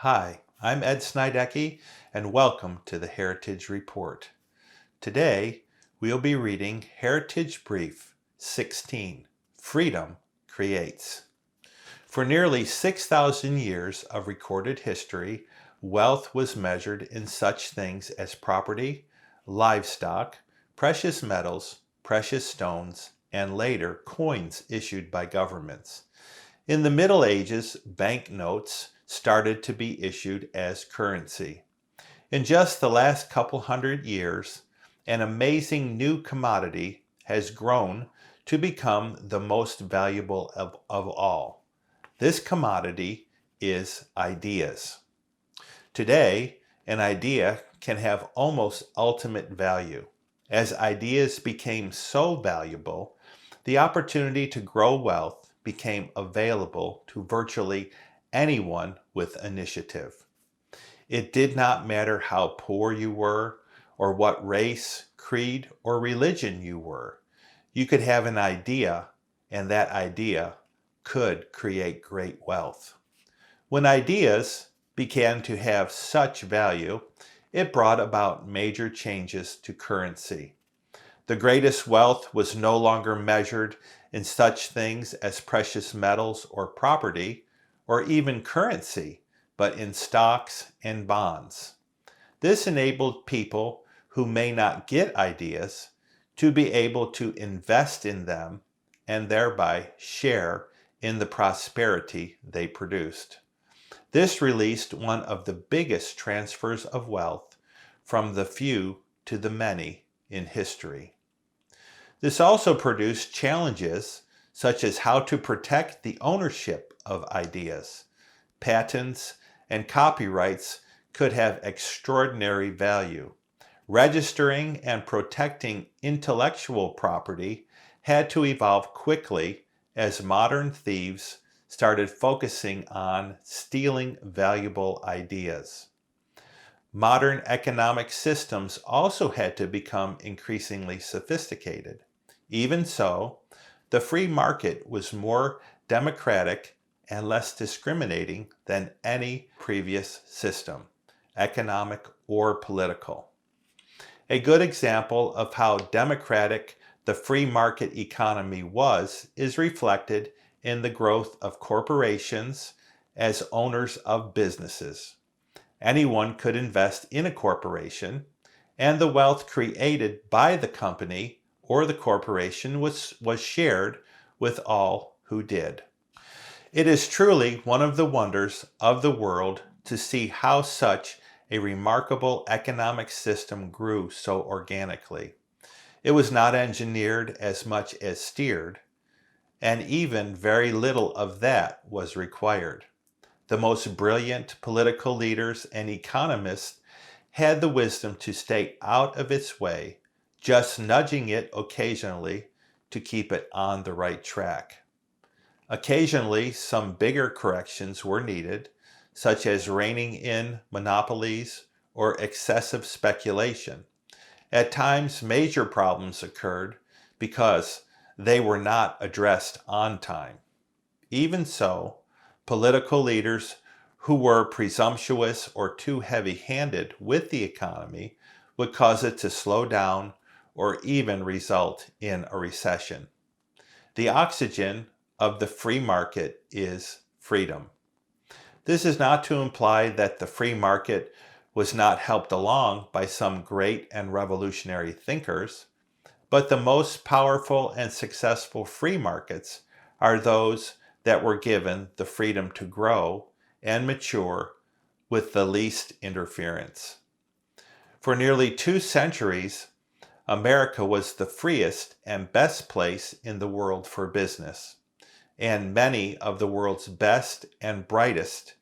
Hi, I'm Ed Snidecki, and welcome to the Heritage Report. Today, we'll be reading Heritage Brief 16, Freedom Creates. For nearly 6,000 years of recorded history, wealth was measured in such things as property, livestock, precious metals, precious stones, and later coins issued by governments. In the Middle Ages, banknotes started to be issued as currency. In just the last couple hundred years, an amazing new commodity has grown to become the most valuable of all. This commodity is ideas. Today, an idea can have almost ultimate value. As ideas became so valuable, the opportunity to grow wealth became available to virtually anyone with initiative. It did not matter how poor you were, or what race, creed, or religion you were. You could have an idea, and that idea could create great wealth. When ideas began to have such value, it brought about major changes to currency. The greatest wealth was no longer measured in such things as precious metals or property, or even currency, but in stocks and bonds. This enabled people who may not get ideas to be able to invest in them and thereby share in the prosperity they produced. This released one of the biggest transfers of wealth from the few to the many in history. This also produced challenges such as how to protect the ownership of ideas. Patents and copyrights could have extraordinary value. Registering and protecting intellectual property had to evolve quickly as modern thieves started focusing on stealing valuable ideas. Modern economic systems also had to become increasingly sophisticated. Even so, the free market was more democratic and less discriminating than any previous system, economic or political. A good example of how democratic the free market economy was is reflected in the growth of corporations as owners of businesses. Anyone could invest in a corporation, and the wealth created by the company or the corporation was shared with all who did. It is truly one of the wonders of the world to see how such a remarkable economic system grew so organically. It was not engineered as much as steered, and even very little of that was required. The most brilliant political leaders and economists had the wisdom to stay out of its way, just nudging it occasionally to keep it on the right track. Occasionally, some bigger corrections were needed, such as reining in monopolies or excessive speculation. At times, major problems occurred because they were not addressed on time. Even so, political leaders who were presumptuous or too heavy-handed with the economy would cause it to slow down or even result in a recession. The oxygen of the free market is freedom. This is not to imply that the free market was not helped along by some great and revolutionary thinkers, but the most powerful and successful free markets are those that were given the freedom to grow and mature with the least interference. For nearly 2 centuries, America was the freest and best place in the world for business, and many of the world's best and brightest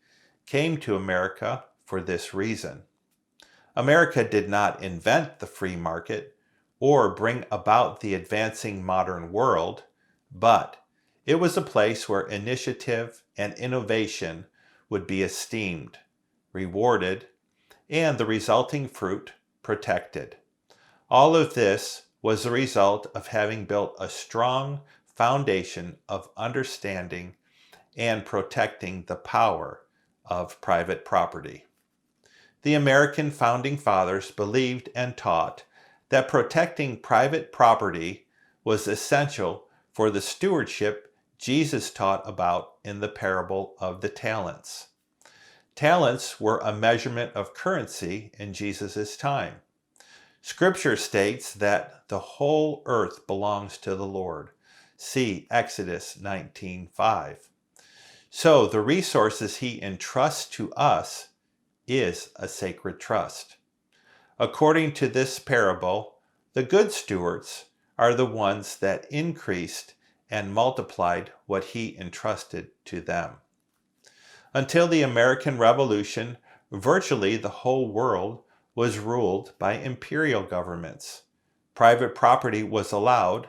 came to America for this reason. America did not invent the free market or bring about the advancing modern world, but it was a place where initiative and innovation would be esteemed, rewarded, and the resulting fruit protected. All of this was the result of having built a strong foundation of understanding and protecting the power of private property. The American founding fathers believed and taught that protecting private property was essential for the stewardship Jesus taught about in the parable of the talents. Talents were a measurement of currency in Jesus' time. Scripture states that the whole earth belongs to the Lord. See Exodus 19:5. So the resources he entrusts to us is a sacred trust. According to this parable, the good stewards are the ones that increased and multiplied what he entrusted to them. Until the American Revolution, virtually the whole world was ruled by imperial governments. Private property was allowed,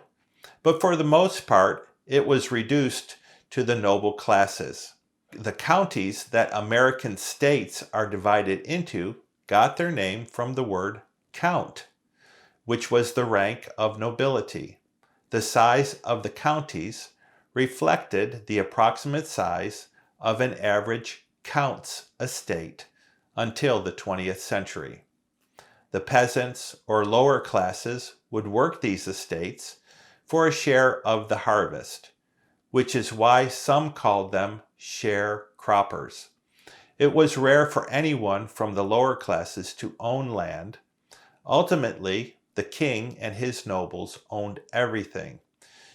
but for the most part, it was reduced to the noble classes. The counties that American states are divided into got their name from the word count, which was the rank of nobility. The size of the counties reflected the approximate size of an average count's estate until the 20th century. The peasants or lower classes would work these estates for a share of the harvest, which is why some called them sharecroppers. It was rare for anyone from the lower classes to own land. Ultimately, the king and his nobles owned everything,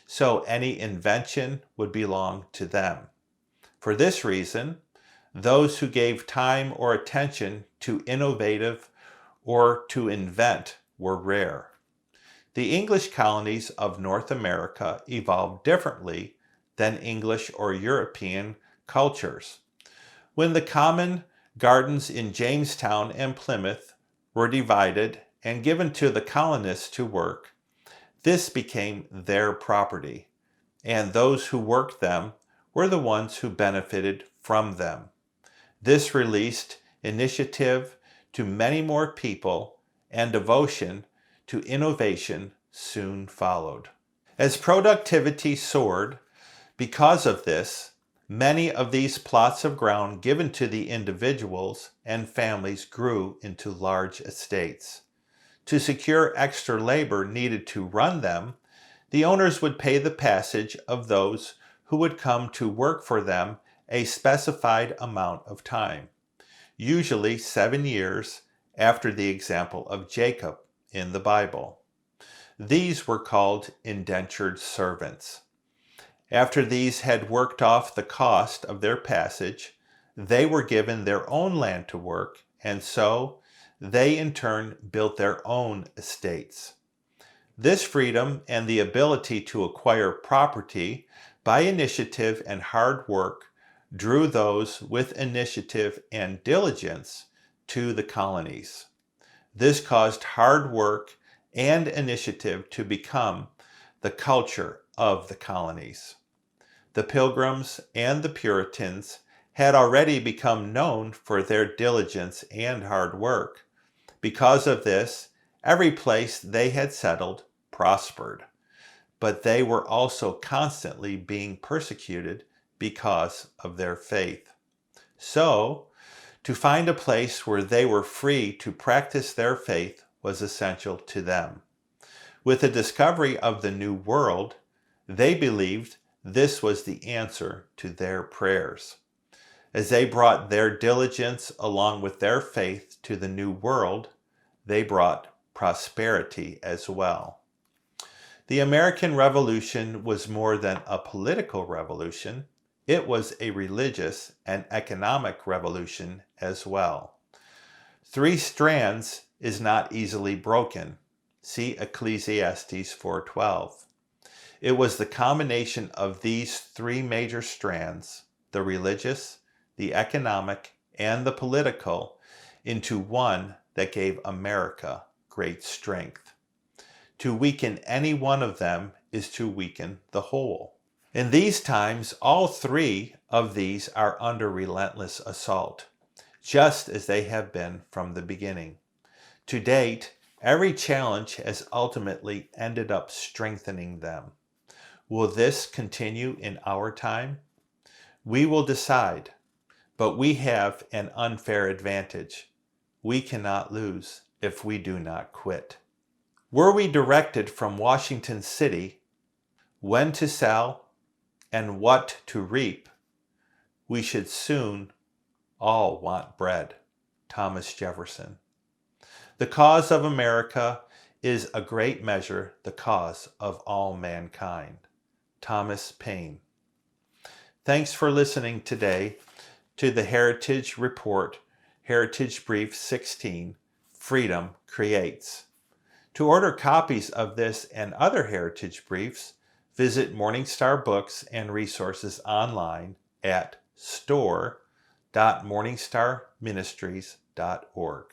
so any invention would belong to them. For this reason, those who gave time or attention to innovative or to invent were rare. The English colonies of North America evolved differently than English or European cultures. When the common gardens in Jamestown and Plymouth were divided and given to the colonists to work, this became their property, and those who worked them were the ones who benefited from them. This released initiative to many more people, and devotion to innovation soon followed. As productivity soared, because of this, many of these plots of ground given to the individuals and families grew into large estates. To secure extra labor needed to run them, the owners would pay the passage of those who would come to work for them a specified amount of time, usually 7 years after the example of Jacob in the Bible. These were called indentured servants. After these had worked off the cost of their passage, they were given their own land to work, and so they in turn built their own estates. This freedom and the ability to acquire property by initiative and hard work drew those with initiative and diligence to the colonies. This caused hard work and initiative to become the culture of the colonies. The Pilgrims and the Puritans had already become known for their diligence and hard work. Because of this, every place they had settled prospered, but they were also constantly being persecuted because of their faith. So, to find a place where they were free to practice their faith was essential to them. With the discovery of the New World, they believed this was the answer to their prayers. As they brought their diligence along with their faith to the New World, they brought prosperity as well. The American Revolution was more than a political revolution. It was a religious and economic revolution as well. 3 strands is not easily broken. See Ecclesiastes 4:12. It was the combination of these 3 major strands, the religious, the economic, and the political, into one that gave America great strength. To weaken any one of them is to weaken the whole. In these times, all 3 of these are under relentless assault, just as they have been from the beginning. To date, every challenge has ultimately ended up strengthening them. Will this continue in our time? We will decide. But we have an unfair advantage. We cannot lose if we do not quit. Were we directed from Washington City when to sell and what to reap, we should soon all want bread. Thomas Jefferson. The cause of America is a great measure the cause of all mankind. Thomas Paine. Thanks for listening today to the Heritage Report, Heritage Brief 16, Freedom Creates. To order copies of this and other Heritage Briefs, visit Morningstar Books and Resources online at store.morningstarministries.org.